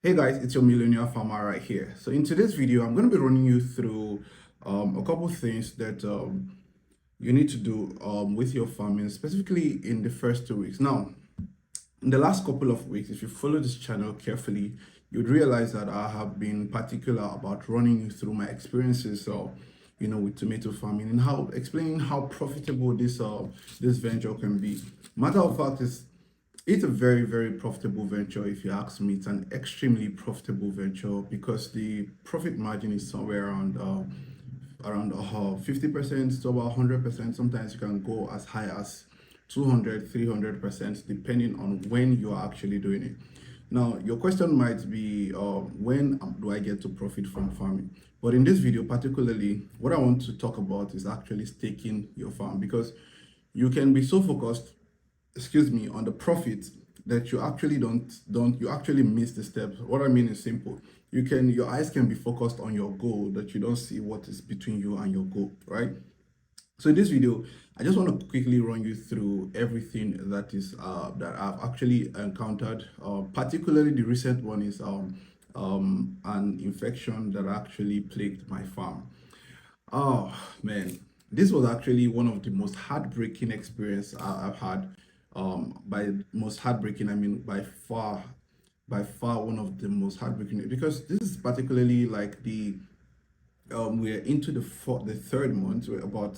Hey guys, it's your millionaire farmer right here. So in today's video, I'm going to be running you through a couple things that you need to do with your farming, specifically in the first 2 weeks. Now, in the last couple of weeks, if you follow this channel carefully, you'd realize that I have been particular about running you through my experiences, with tomato farming and how explaining how profitable this venture can be. Matter of fact, it's a very, very profitable venture. If you ask me, it's an extremely profitable venture because the profit margin is somewhere around 50% to about 100%. Sometimes you can go as high as 200, 300%, depending on when you are actually doing it. Now, your question might be, when do I get to profit from farming? But in this video, particularly, what I want to talk about is actually staking your farm, because you can be so focused, on the profit, that you actually don't you actually miss the steps. What I mean is simple. Your eyes can be focused on your goal, that you don't see what is between you and your goal, right? So in this video, I just want to quickly run you through everything that I've actually encountered. Particularly the recent one is an infection that actually plagued my farm. Oh man, this was actually one of the most heartbreaking experience I've had. By most heartbreaking, I mean by far one of the most heartbreaking, because this is particularly like we're into the third month. We're about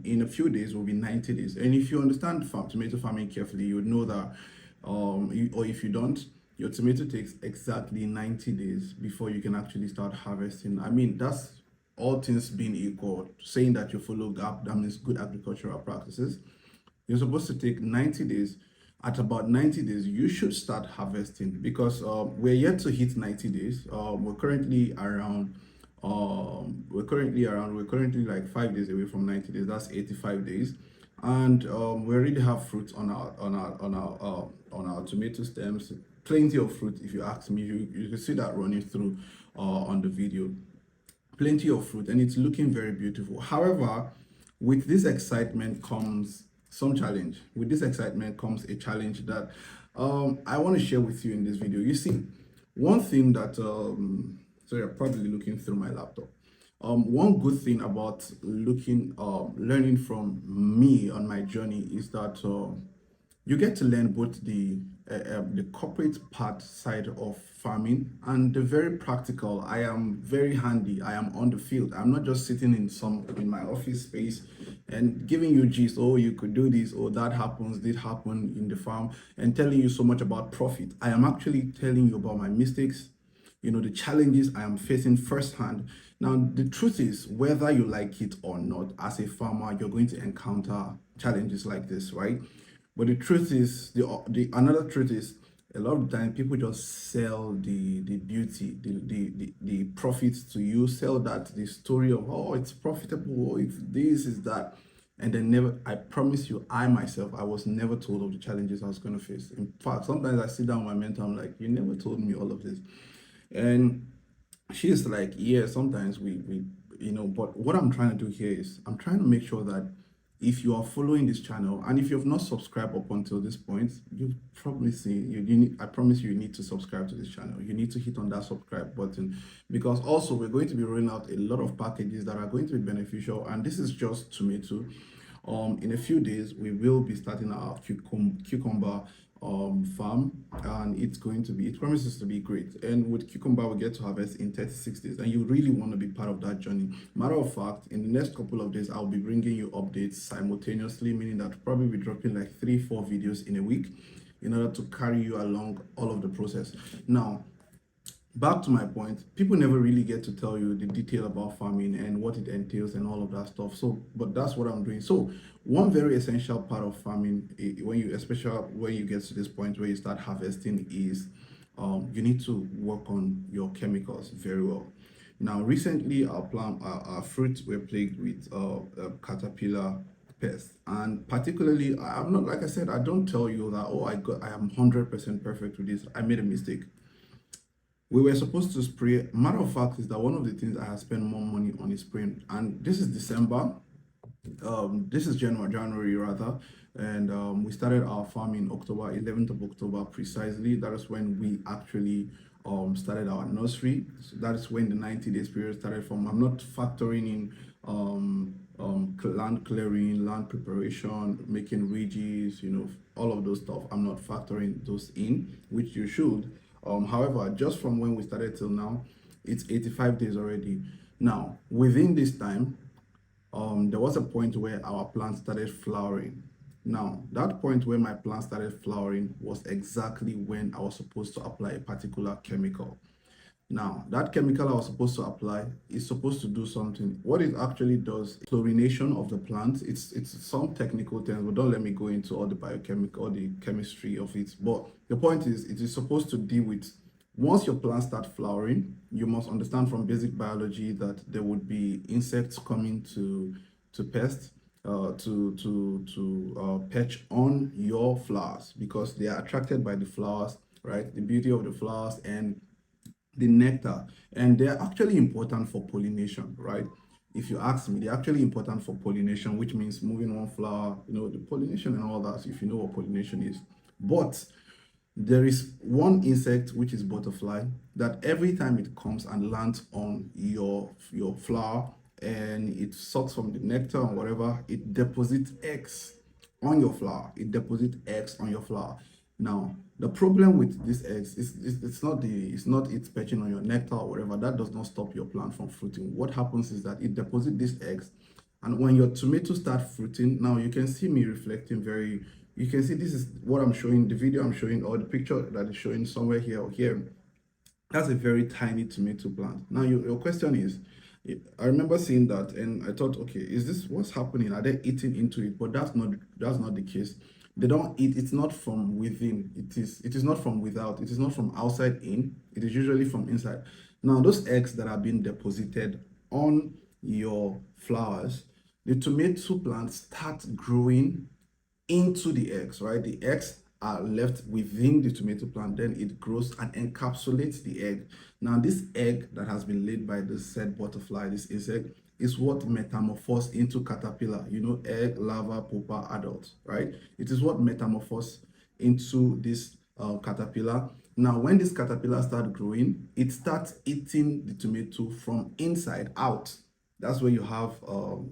in a few days will be 90 days. And if you understand tomato farming carefully, you would know that or if you don't, your tomato takes exactly 90 days before you can actually start harvesting. I mean, that's all things being equal, saying that you follow GAP, that means good agricultural practices. You're supposed to take 90 days. At about 90 days, you should start harvesting, because we're yet to hit 90 days. We're currently like 5 days away from 90 days. That's 85 days. And we already have fruit on our tomato stems. Plenty of fruit, if you ask me. You can see that running through on the video. Plenty of fruit, and it's looking very beautiful. However, with this excitement comes some challenge. With this excitement comes a challenge that I want to share with you in this video. You see, one thing that so you're probably looking through my laptop. One good thing about learning from me on my journey is that you get to learn both the corporate part side of farming and the very practical. I am very handy. I am on the field. I'm not just sitting in my office space and giving you gist. Oh, you could do this, or that happens, did happen in the farm, and telling you so much about profit. I am actually telling you about my mistakes, the challenges I am facing firsthand. Now, the truth is, whether you like it or not, as a farmer, you're going to encounter challenges like this, right? But the truth is, the another truth is, a lot of the time people just sell the beauty, the profits to you, sell that the story of, oh, it's profitable, or if this is that, and then never. I promise you, I myself, I was never told of the challenges I was going to face. In fact, sometimes I sit down with my mentor, I'm like, you never told me all of this. And she's like, yeah, sometimes but what I'm trying to do here is I'm trying to make sure that if you are following this channel, and if you have not subscribed up until this point, you probably see you need, I promise you need to subscribe to this channel. You need to hit on that subscribe button, because also we're going to be rolling out a lot of packages that are going to be beneficial, and this is just tomato. In a few days we will be starting our cucumber farm, and it promises to be great. And with cucumber, we get to harvest in 36 days, and you really want to be part of that journey. Matter of fact, in the next couple of days, I'll be bringing you updates simultaneously, meaning that I'll probably be dropping like 3-4 videos in a week in order to carry you along all of the process. Now, back to my point, people never really get to tell you the detail about farming and what it entails and all of that stuff. So, but that's what I'm doing. So, one very essential part of farming, especially when you get to this point where you start harvesting, is you need to work on your chemicals very well. Now, recently, our fruits were plagued with caterpillar pests, and particularly, I'm not, like I said, I don't tell you that, oh, I am 100% perfect with this. I made a mistake. We were supposed to spray. Matter of fact is that one of the things I have spent more money on is spraying, and this is December. This is January rather, and we started our farm in October, 11th of October precisely. That is when we actually started our nursery. So that is when the 90 days period started from. I'm not factoring in land clearing, land preparation, making ridges, all of those stuff. I'm not factoring those in, which you should. However, just from when we started till now, it's 85 days already. Now, within this time, there was a point where our plant started flowering. Now, that point where my plant started flowering was exactly when I was supposed to apply a particular chemical. Now, that chemical I was supposed to apply is supposed to do something. What it actually does, chlorination of the plant. It's some technical terms, but don't let me go into all the biochemical, all the chemistry of it. But the point is, it is supposed to deal with, once your plant start flowering, you must understand from basic biology that there would be insects coming to pest, to perch on your flowers, because they are attracted by the flowers, right? The beauty of the flowers and the nectar, and they're actually important for pollination, right? If you ask me, they're actually important for pollination, which means moving one flower, the pollination and all that, if you know what pollination is. But there is one insect, which is butterfly, that every time it comes and lands on your flower and it sucks from the nectar or whatever, it deposits eggs on your flower. It deposits eggs on your flower. Now, the problem with these eggs is it's not it's perching on your nectar or whatever. That does not stop your plant from fruiting. What happens is that it deposits these eggs, and when your tomatoes start fruiting, now you can see me reflecting very. You can see this is what I'm showing, the video I'm showing, or the picture that is showing somewhere here or here. That's a very tiny tomato plant. Now, your question is, I remember seeing that and I thought, okay, is this what's happening? Are they eating into it? But that's not the case. They don't eat. It's not from within. It is not from without. It is not from outside in. It is usually from inside. Now, those eggs that are being deposited on your flowers, the tomato plants start growing into the eggs, right? The eggs are left within the tomato plant, then it grows and encapsulates the egg. Now, this egg that has been laid by the said butterfly, this insect, is what metamorphosed into caterpillar, egg, larva, pupa, adult, right? It is what metamorphosed into this caterpillar. Now, when this caterpillar starts growing, it starts eating the tomato from inside out. That's where you have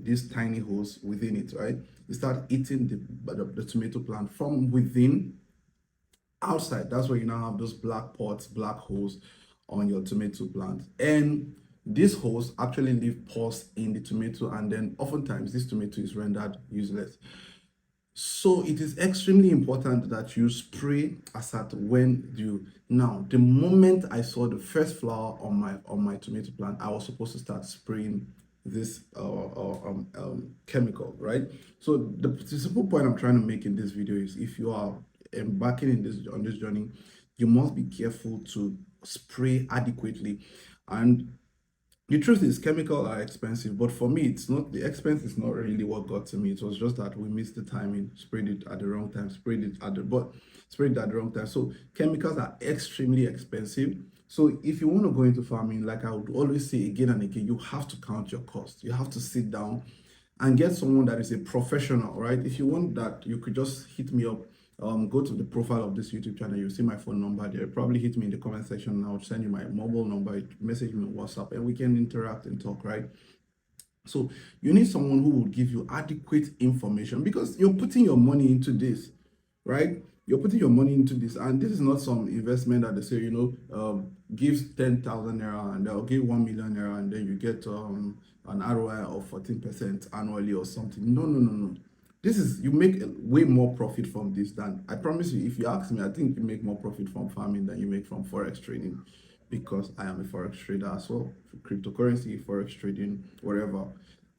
these tiny holes within it, right? You start eating the tomato plant from within outside. That's where you now have those black pods, black holes on your tomato plant. And these holes actually leave pores in the tomato, and then oftentimes this tomato is rendered useless. So it is extremely important that you spray as at when due. Now, the moment I saw the first flower on my tomato plant, I was supposed to start spraying this chemical, right? So the simple point I'm trying to make in this video is, if you are embarking on this journey, you must be careful to spray adequately. And the truth is, chemicals are expensive, but for me, it's not, the expense is not really what got to me. It was just that we missed the timing, sprayed it at the wrong time, sprayed it at the wrong time. So chemicals are extremely expensive. So if you want to go into farming, like I would always say again and again, you have to count your costs. You have to sit down and get someone that is a professional, right? If you want that, you could just hit me up. Go to the profile of this YouTube channel. You'll see my phone number there. Probably hit me in the comment section, and I'll send you my mobile number. Message me on WhatsApp, and we can interact and talk, right? So you need someone who will give you adequate information, because you're putting your money into this, right? You're putting your money into this, and this is not some investment that they say, gives 10,000 naira and they'll give 1 million naira, and then you get an ROI of 14% annually or something. No. This is, you make way more profit from this than, I promise you, if you ask me, I think you make more profit from farming than you make from forex trading, because I am a forex trader as well. For cryptocurrency, forex trading, whatever,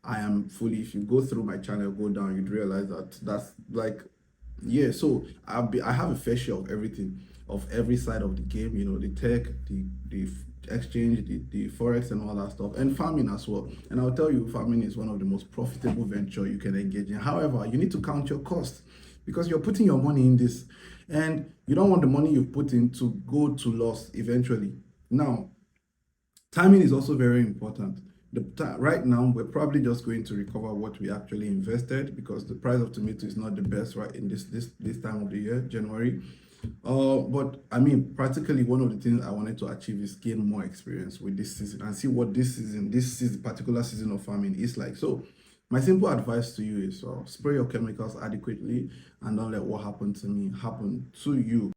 I am fully, if you go through my channel, go down, you'd realize that that's like, yeah. So I have a fair share of everything, of every side of the game, the tech, the exchange, the forex and all that stuff, and farming as well. And I'll tell you, farming is one of the most profitable venture you can engage in. However, you need to count your costs, because you're putting your money in this, and you don't want the money you've put in to go to loss eventually. Now, timing is also very important. Right now, we're probably just going to recover what we actually invested, because the price of tomato is not the best right in this time of the year, January. But I mean, practically one of the things I wanted to achieve is gain more experience with this season and see what this is particular season of farming is like. So my simple advice to you is spray your chemicals adequately and don't let what happened to me happen to you.